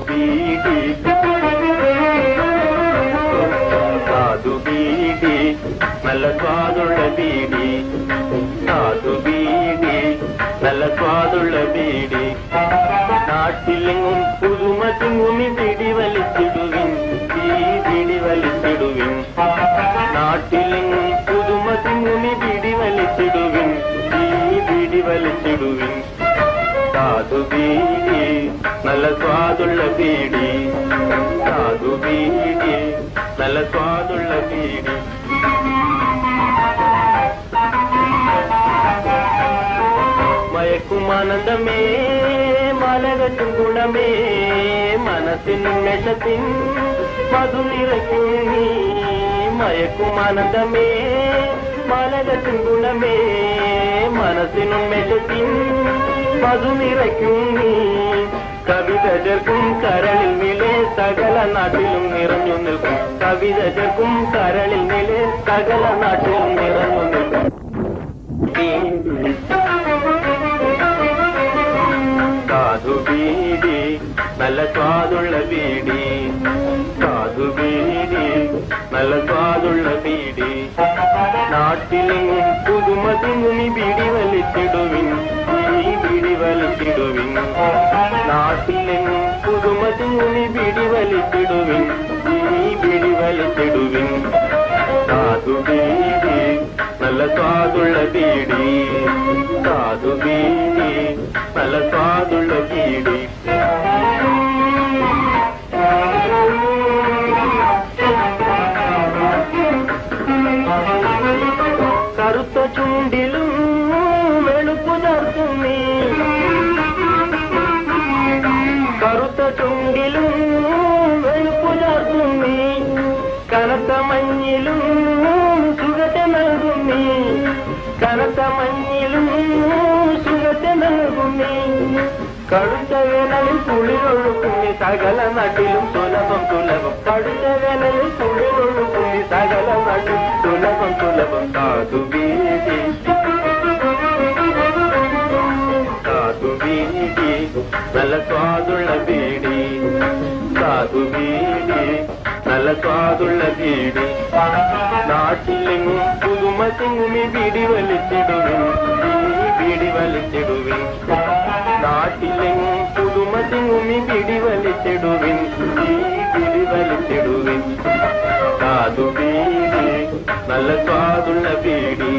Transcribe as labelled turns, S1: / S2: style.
S1: ബീഡി സാധു ബീഡി നല്ല സ്വാദുള്ള ബീഡി സാധു ബീഡി നല്ല സ്വാദുള്ള ബീഡി നാട്ടിലെങ്ങും പുതുമ തിങ്ങുമി പിടി വലിച്ചിടുവിൻ ഈ പിടി വലിച്ചിടുവിൻ നാട്ടിലെങ്ങും പുതുമ തിങ്ങുമി പിടി വലിച്ചിടുവിൻ ഈ പിടി വലിച്ചിടുവിൻ സാധു ബീഡി നല്ല സ്വാദുള്ള ബീഡി സാധു ബീഡി നല്ല സ്വാദുള്ള ബീഡി മയക്കുമാനന്ദമേ മലകറ്റും ഗുണമേ മനസ്സിനുന്മേഷത്തിൻ മധു നിറയ്ക്കും നീ മയക്കുമാനന്ദമേ മലകറ്റും ഗുണമേ മനസ്സിനുന്മേഷത്തിൻ മധു നിറയ്ക്കും നീ കവിത ചേർക്കും കരളിൽ നിലെ സകല നാട്ടിലും നിറഞ്ഞു നിൽക്കും കവിത ചേർക്കും കരളിൽ നിലെ സകല നാട്ടിലും നിറഞ്ഞു നിൽക്കും സാധു ബീഡി നല്ല സ്വാദുള്ള ബീഡി സാധു ബീഡി നല്ല സ്വാദുള്ള ബീഡി നാട്ടിലെങ്ങും പുതുമ തിങ്ങുമി ബീഡി വലിച്ചിടുവിൻ ഈ ബീഡി വലിച്ചിടുവിൻ നാട്ടിലെങ്ങും പുതുമ തിങ്ങുമി ബീഡി വലിച്ചിടുവിൻ ഈ ബീഡി വലിച്ചിടുവിൻ സാധു ബീഡി നല്ല സ്വാദുള്ള ബീഡി സാധു ബീഡി നല്ല സ്വാദുള്ള ബീഡി കറുത്ത ചുണ്ടിലും വെളുപ്പു ചേർക്കും നീ കറുത്ത ചുണ്ടിലും വെളുപ്പു ചേർക്കും നീ കനത്ത മഞ്ഞിലും സുഖത്തെ നൽകും നീ കനത്ത മഞ്ഞിലും സുഖത്തെ നൽകും നീ കടുത്ത വേനലിൽ കുളിരൊഴുക്കും നീ സകല നാട്ടിലും സുലഭം സുലഭം കടുത്ത വേനലിൽ കുളിരൊഴുക്കും നീ സകല നാട്ടിൽ സുലഭം സുലഭം സാധു ബീഡി സാധു ബീഡി നല്ല സ്വാദുള്ള ബീഡി സാധു ബീഡി നല്ല സ്വാദുള്ള ബീഡി നാട്ടിലെങ്ങും പുതുമ തിങ്ങുമി ബീഡി വലിച്ചിടുവിൻ ഈ ബീഡി വലിച്ചിടുവിൻ നാട്ടിലെങ്ങും പുതുമ തിങ്ങുമി ബീഡി വലിച്ചിടുവിൻ ഈ ബീഡി വലിച്ചിടുവിൻ സാധു ബീഡി നല്ല സ്വാദുള്ള ബീഡി